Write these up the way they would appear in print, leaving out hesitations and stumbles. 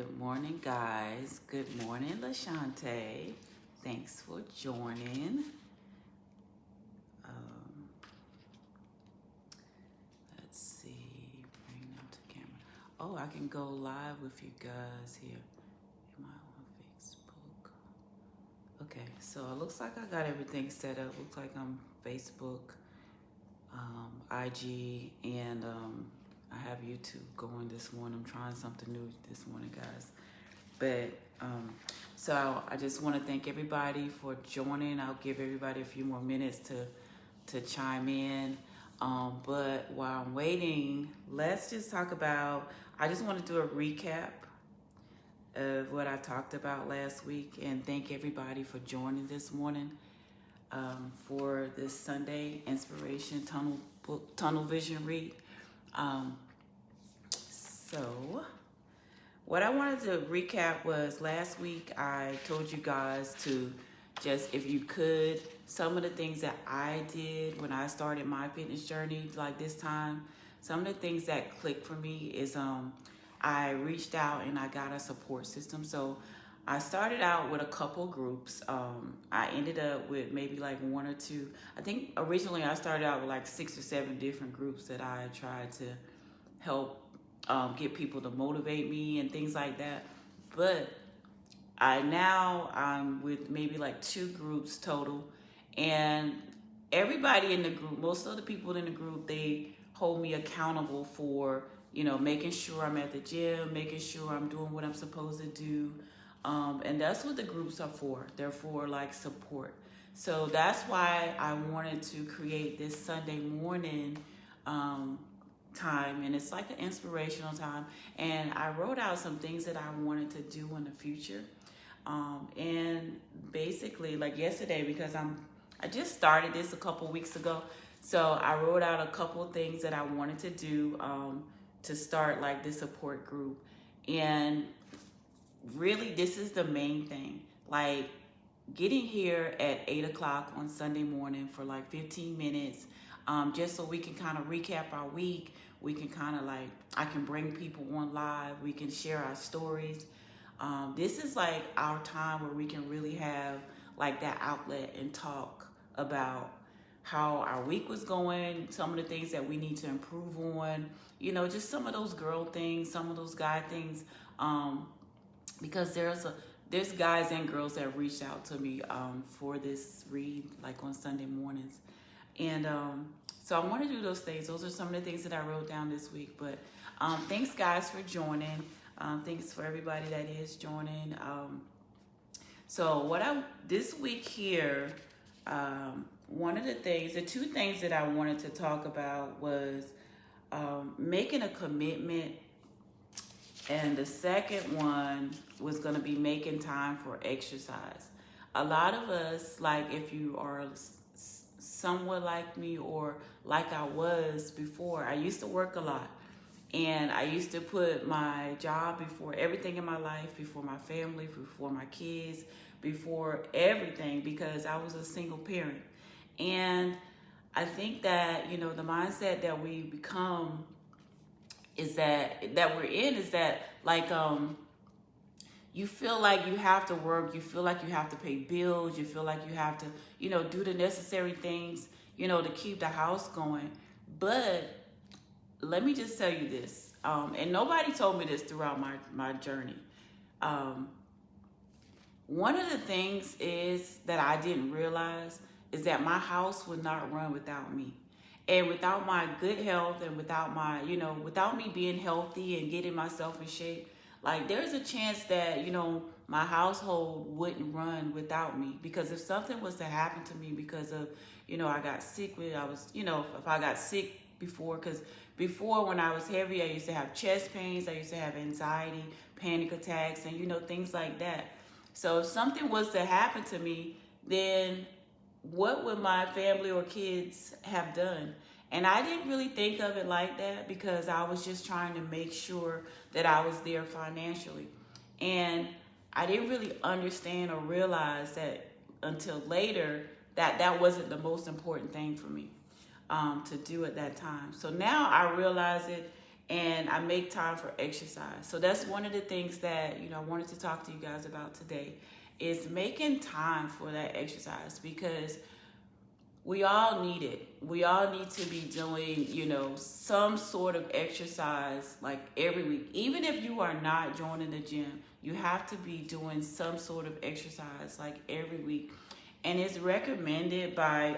Good morning, guys. Good morning, LaShante. Thanks for joining. Let's see. Bring them to camera. Oh, I can go live with you guys here. Am I on Facebook? Okay, so it looks like I got everything set up. Looks like I'm Facebook, IG, and I have YouTube going this morning. I'm trying something new this morning, guys. But so I just want to thank everybody for joining. I'll give everybody a few more minutes to chime in. But while I'm waiting, let's just talk about, I just want to do a recap of what I talked about last week and thank everybody for joining this morning for this Sunday Inspiration Tunnel Vision read. So what I wanted to recap was last week I told you guys to just, if you could, some of the things that I did when I started my fitness journey like this time, some of the things that clicked for me is I reached out and I got a support system. So I started out with a couple groups. I ended up with maybe like one or two. I think originally I started out with like 6 or 7 different groups that I tried to help get people to motivate me and things like that. But I'm with maybe like 2 groups total, and everybody in the group, most of the people in the group, they hold me accountable for, you know, making sure I'm at the gym, making sure I'm doing what I'm supposed to do. And that's what the groups are for. They're for like support. So that's why I wanted to create this Sunday morning time, and it's like an inspirational time, and I wrote out some things that I wanted to do in the future, and basically like yesterday, because I just started this a couple weeks ago, so I wrote out a couple things that I wanted to do to start like this support group. And really this is the main thing, like getting here at 8 o'clock on Sunday morning for like 15 minutes, just so we can kind of recap our week. We can kind of like, I can bring people on live. We can share our stories. This is like our time where we can really have like that outlet and talk about how our week was going, some of the things that we need to improve on, you know, just some of those girl things, some of those guy things, because there's guys and girls that reached out to me for this read, like on Sunday mornings. And so I want to do those things. Those are some of the things that I wrote down this week. But thanks, guys, for joining. Thanks for everybody that is joining. So this week here, one of the things, the 2 things that I wanted to talk about was making a commitment. And the second one was going to be making time for exercise. A lot of us, like if you are somewhat like me or like I was before, I used to work a lot, and I used to put my job before everything in my life, before my family, before my kids, before everything, because I was a single parent. And I think that, you know, the mindset that we become is that we're in is that like you feel like you have to work, you feel like you have to pay bills, you feel like you have to, you know, do the necessary things, you know, to keep the house going. But let me just tell you this, and nobody told me this throughout my journey. One of the things is that I didn't realize is that my house would not run without me. And without my good health and without my, you know, without me being healthy and getting myself in shape, like there's a chance that, you know, my household wouldn't run without me. Because if something was to happen to me because of, you know, I got sick if I got sick before, because before when I was heavy, I used to have chest pains, I used to have anxiety, panic attacks, and, you know, things like that. So if something was to happen to me, then what would my family or kids have done? And I didn't really think of it like that, because I was just trying to make sure that I was there financially. And I didn't really understand or realize that until later that wasn't the most important thing for me to do at that time. So now I realize it, and I make time for exercise. So that's one of the things that, I wanted to talk to you guys about today, is making time for that exercise, because we all need it. We all need to be doing, some sort of exercise like every week. Even if you are not joining the gym, you have to be doing some sort of exercise like every week. And it's recommended by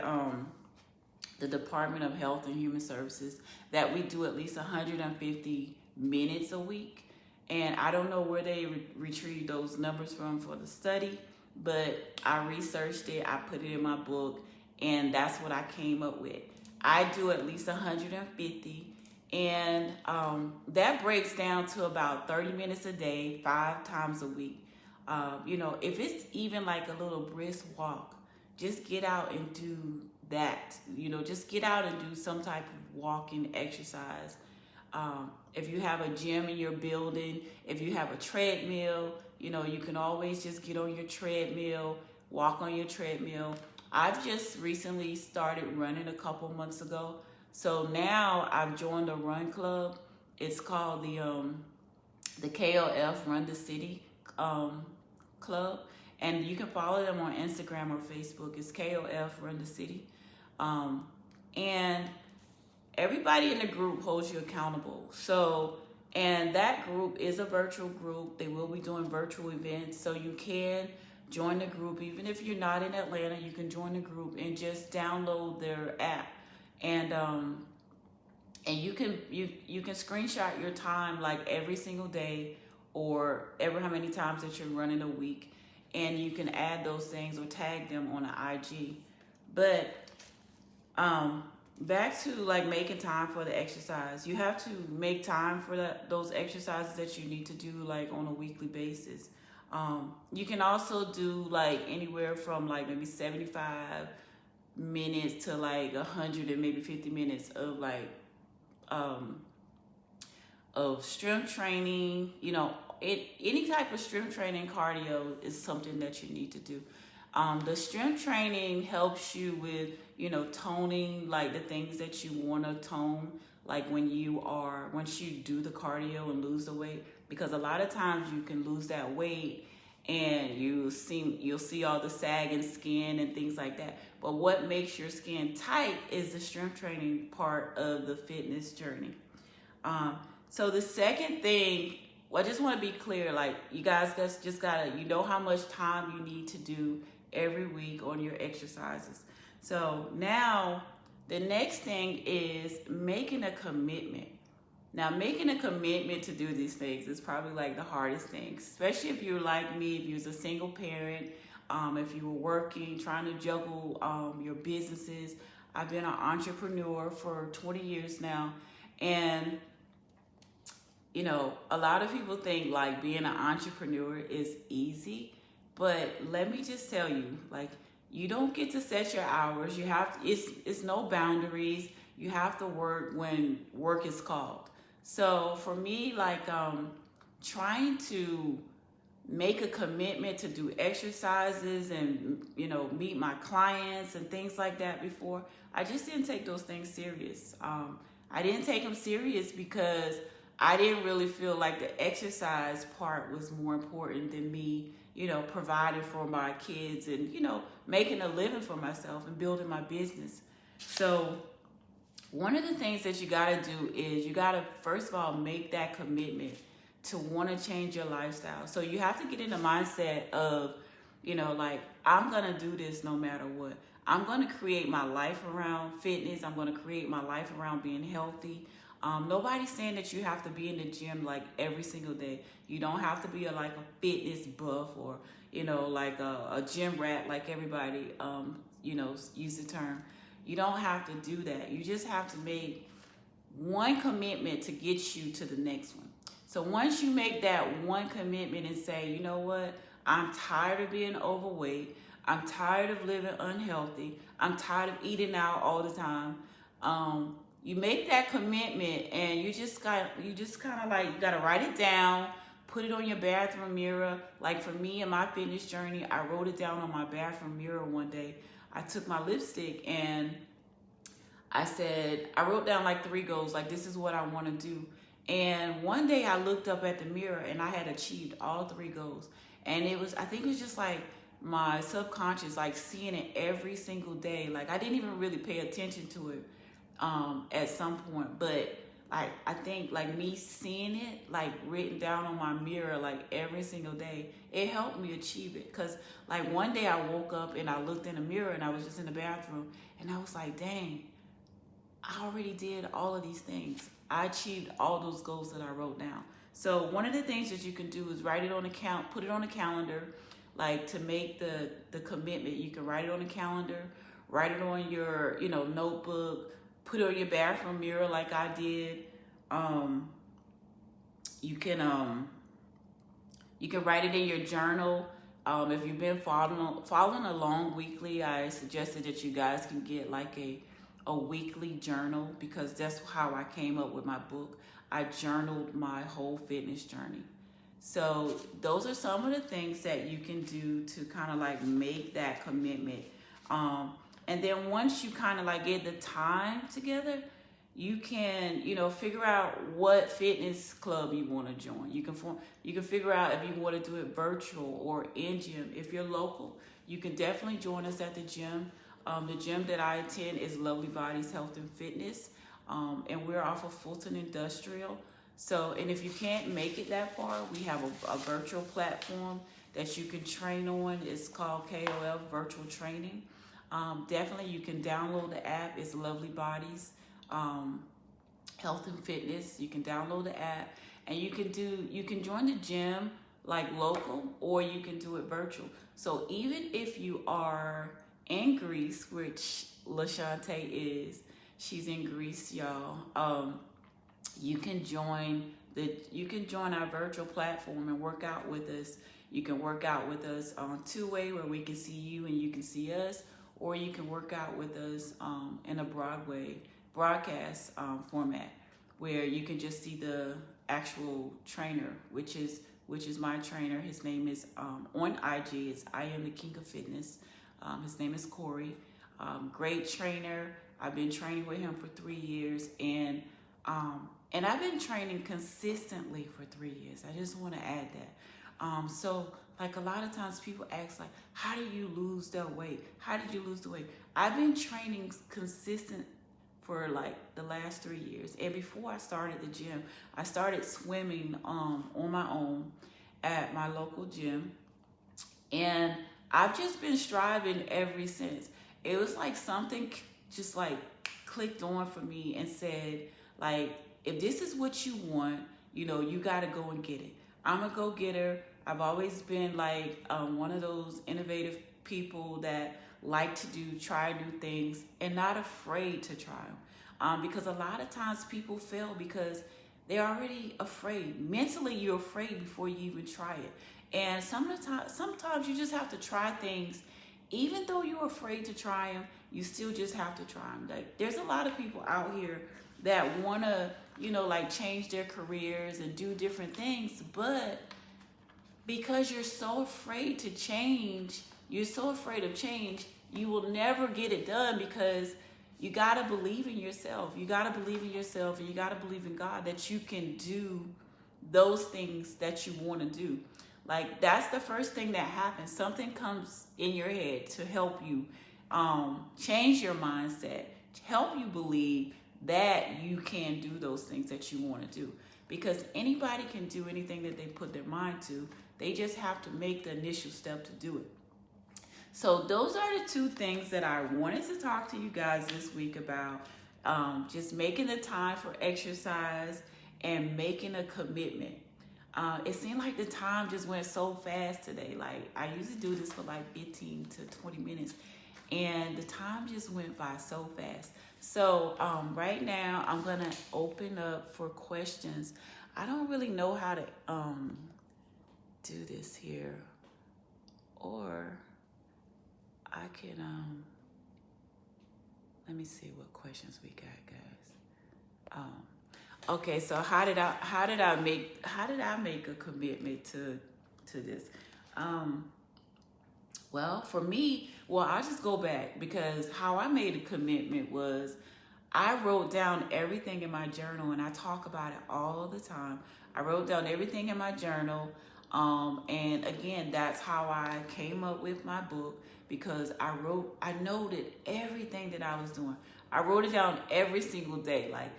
the Department of Health and Human Services that we do at least 150 minutes a week. And I don't know where they retrieved those numbers from for the study, but I researched it, I put it in my book, and that's what I came up with. I do at least 150, and that breaks down to about 30 minutes a day, 5 times a week. If it's even like a little brisk walk, just get out and do that. Just get out and do some type of walking exercise. If you have a gym in your building, if you have a treadmill, you can always just get on your treadmill, walk on your treadmill. I've just recently started running a couple months ago. So now I've joined a run club. It's called the KLF Run the City club. And you can follow them on Instagram or Facebook. It's KLF Run the City. And everybody in the group holds you accountable. So, and that group is a virtual group. They will be doing virtual events. So you can join the group. Even if you're not in Atlanta, you can join the group and just download their app. And you can screenshot your time like every single day, or every how many times that you're running a week. And you can add those things or tag them on the IG. But back to like making time for the exercise. You have to make time for those exercises that you need to do like on a weekly basis. You can also do like anywhere from like maybe 75 minutes to like 100 and maybe 50 minutes of like of strength training. Any type of strength training, cardio is something that you need to do. The strength training helps you with, toning like the things that you want to tone, like once you do the cardio and lose the weight, because a lot of times you can lose that weight and you'll see all the sagging skin and things like that. But what makes your skin tight is the strength training part of the fitness journey. So the second thing, I just want to be clear, like you guys just gotta, how much time you need to do every week on your exercises. So now the next thing is making a commitment. Now, making a commitment to do these things is probably like the hardest thing, especially if you're like me, if you're a single parent, if you were working, trying to juggle your businesses. I've been an entrepreneur for 20 years now, and a lot of people think like being an entrepreneur is easy, but let me just tell you, like, you don't get to set your hours. You have to, it's no boundaries. You have to work when work is called. So for me, like trying to make a commitment to do exercises and meet my clients and things like that before, I just didn't take those things serious. I didn't take them serious because I didn't really feel like the exercise part was more important than me, providing for my kids and, making a living for myself and building my business. So one of the things that you got to do is you got to, first of all, make that commitment to want to change your lifestyle. So you have to get in the mindset of, like, I'm going to do this no matter what. I'm going to create my life around fitness. I'm going to create my life around being healthy. Nobody's saying that you have to be in the gym like every single day. You don't have to be like a fitness buff or, like a gym rat like everybody, use the term. You don't have to do that. You just have to make one commitment to get you to the next one. So once you make that one commitment and say, you know what, I'm tired of being overweight. I'm tired of living unhealthy. I'm tired of eating out all the time. You make that commitment and you gotta write it down, put it on your bathroom mirror. Like for me in my fitness journey, I wrote it down on my bathroom mirror one day. I took my lipstick and I wrote down like 3 goals, like this is what I want to do. And one day I looked up at the mirror and I had achieved all 3 goals. And I think it was just like my subconscious, like seeing it every single day. Like I didn't even really pay attention to it at some point, but I think like me seeing it like written down on my mirror like every single day, it helped me achieve it. Cause like one day I woke up and I looked in the mirror and I was just in the bathroom and I was like, dang, I already did all of these things. I achieved all those goals that I wrote down. So one of the things that you can do is write it on put it on a calendar, like to make the commitment. You can write it on a calendar, write it on your notebook, put it on your bathroom mirror like I did. You can write it in your journal. If you've been following along weekly, I suggested that you guys can get like a weekly journal, because that's how I came up with my book. I journaled my whole fitness journey. So those are some of the things that you can do to kind of like make that commitment. And then once you kind of like get the time together, you can, figure out what fitness club you want to join. You can figure out if you want to do it virtual or in gym. If you're local, you can definitely join us at the gym. The gym that I attend is Lovely Bodies Health and Fitness, and we're off of Fulton Industrial. So, and if you can't make it that far, we have a virtual platform that you can train on. It's called KOL Virtual Training. Definitely, you can download the app. It's Lovely Bodies Health and Fitness. You can download the app, and you can join the gym like local, or you can do it virtual. So even if you are in Greece, which LaShante is, she's in Greece, y'all. You can join our virtual platform and work out with us. You can work out with us on two-way, where we can see you and you can see us, or you can work out with us in a Broadway broadcast format, where you can just see the actual trainer, which is my trainer. His name is on IG. It's I Am the King of Fitness. His name is Corey. Great trainer. I've been training with him for 3 years, and I've been training consistently for 3 years. I just want to add that. So like a lot of times people ask like, how do you lose that weight? How did you lose the weight? I've been training consistent for like the last 3 years. And before I started the gym, I started swimming on my own at my local gym. And I've just been striving ever since. It was like something just like clicked on for me and said, like, if this is what you want, you got to go and get it. I'm a go-getter. I've always been like one of those innovative people that like to try new things and not afraid to try them. Because a lot of times people fail because they're already afraid. Mentally, you're afraid before you even try it. And sometimes you just have to try things. Even though you're afraid to try them, you still just have to try them. Like, there's a lot of people out here that want to, like change their careers and do different things. But because you're so afraid to change, you're so afraid of change, you will never get it done, because you got to believe in yourself. You got to believe in yourself, and you got to believe in God that you can do those things that you want to do. Like, that's the first thing that happens. Something comes in your head to help you change your mindset, to help you believe that you can do those things that you want to do. Because anybody can do anything that they put their mind to. They just have to make the initial step to do it. So those are the 2 things that I wanted to talk to you guys this week about. Just making the time for exercise and making a commitment. It seemed like the time just went so fast today. Like, I usually do this for like 15 to 20 minutes, and the time just went by so fast. So right now I'm gonna open up for questions. I don't really know how to do this here, or I can let me see what questions we got, guys. Okay, so how did I make a commitment to this? Well, for me, I'll just go back, because how I made a commitment was I wrote down everything in my journal, and I talk about it all the time. I wrote down everything in my journal. And again, that's how I came up with my book, because I noted everything that I was doing. I wrote it down every single day. Like,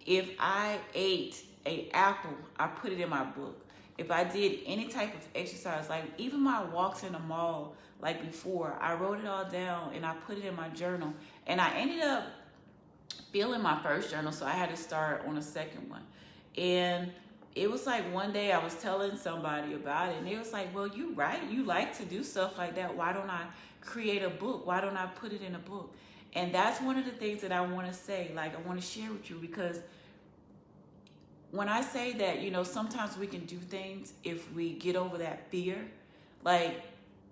if I ate an apple, I put it in my book. If I did any type of exercise, like even my walks in the mall, like before, I wrote it all down and I put it in my journal. And I ended up filling my first journal, so I had to start on a second one. And it was like one day I was telling somebody about it, and it was like, well, you right, you like to do stuff like that. Why don't I create a book? Why don't I put it in a book? And that's one of the things that I want to say, like I want to share with you, because when I say that, you know, sometimes we can do things if we get over that fear. Like,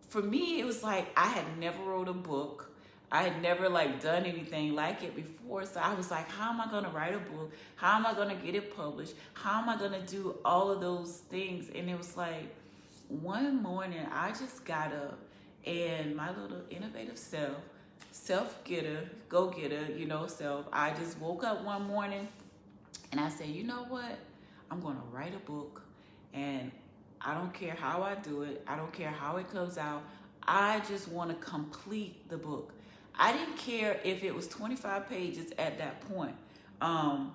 for me, it was like I had never wrote a book. I had never like done anything like it before. So I was like, how am I going to write a book? How am I going to get it published? How am I going to do all of those things? And it was like, one morning I just got up, and my little innovative self-getter, go-getter, you know, self, I just woke up one morning and I said, you know what? I'm going to write a book, and I don't care how I do it. I don't care how it comes out. I just want to complete the book. I didn't care if it was 25 pages at that point. I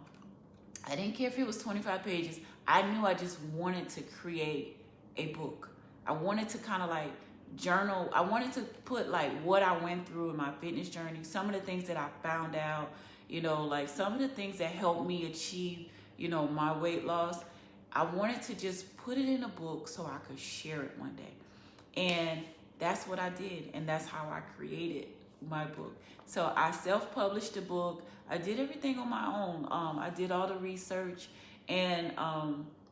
didn't care if it was 25 pages. I knew I just wanted to create a book. I wanted to kind of like journal. I wanted to put like what I went through in my fitness journey, some of the things that I found out, you know, like some of the things that helped me achieve, you know, my weight loss. I wanted to just put it in a book so I could share it one day. And that's what I did. And that's how I created my book. So I self-published the book. I did everything on my own. I did all the research, and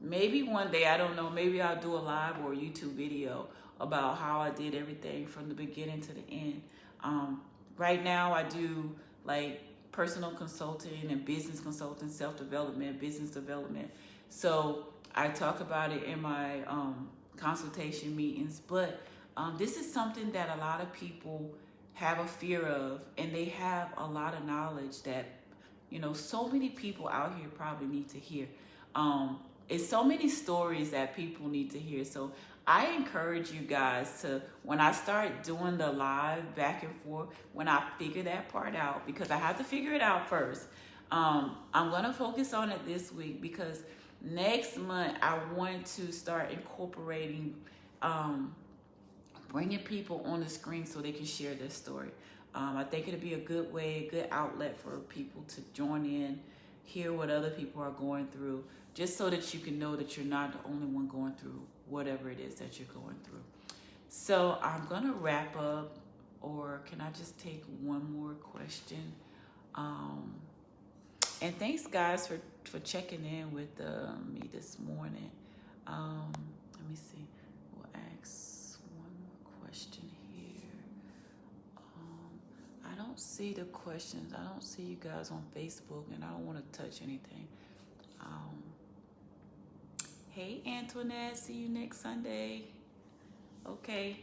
maybe one day, I don't know, maybe I'll do a live or a YouTube video about how I did everything from the beginning to the end. Right now I do like personal consulting and business consulting, self-development, business development. So I talk about it in my consultation meetings, but this is something that a lot of people have a fear of, and they have a lot of knowledge that, you know, so many people out here probably need to hear. It's so many stories that people need to hear. So I encourage you guys to, when I start doing the live back and forth, when I figure that part out, because I have to figure it out first, I'm going to focus on it this week, because next month I want to start incorporating bringing people on the screen so they can share their story. I think it'll be a good way, a good outlet for people to join in, hear what other people are going through, just so that you can know that you're not the only one going through whatever it is that you're going through. So I'm gonna wrap up, or can I just take one more question? And thanks guys for checking in with me this morning. Let me see. We'll ask one more question here. I don't see the questions. I don't see you guys on Facebook, and I don't want to touch anything. Hey Antoinette, see you next Sunday. Okay.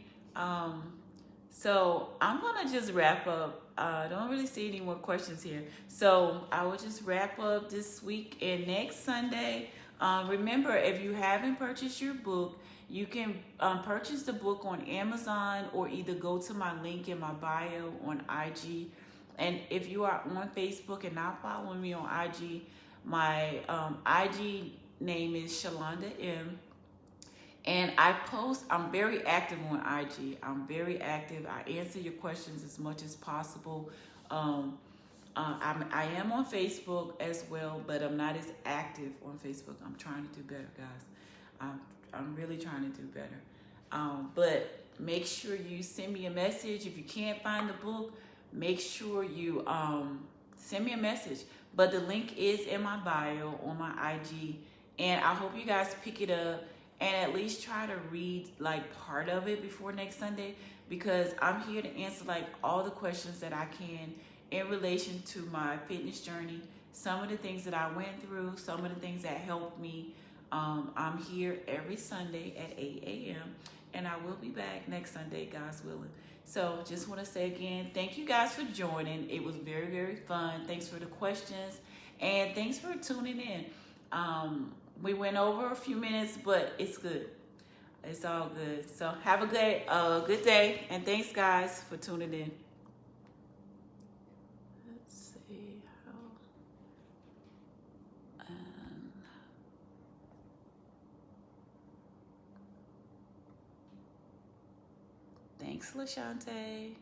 So I'm gonna just wrap up. I don't really see any more questions here. So I will just wrap up this week, and next Sunday, remember, if you haven't purchased your book, you can purchase the book on Amazon, or either go to my link in my bio on IG. And if you are on Facebook and not following me on IG, my IG name is Shalonda M. And I post, I'm very active on IG. I'm very active. I answer your questions as much as possible. I am on Facebook as well, but I'm not as active on Facebook. I'm trying to do better, guys. I'm really trying to do better. But make sure you send me a message. If you can't find the book, make sure you send me a message. But the link is in my bio on my IG. And I hope you guys pick it up and at least try to read like part of it before next Sunday, because I'm here to answer like all the questions that I can in relation to my fitness journey, some of the things that I went through, some of the things that helped me, I'm here every Sunday at 8 a.m. and I will be back next Sunday, God's willing. So just want to say again, thank you guys for joining. It was very, very fun. Thanks for the questions and thanks for tuning in. We went over a few minutes, but it's good. It's all good. So have a good day, and thanks guys for tuning in. Let's see how. Thanks, LaShante.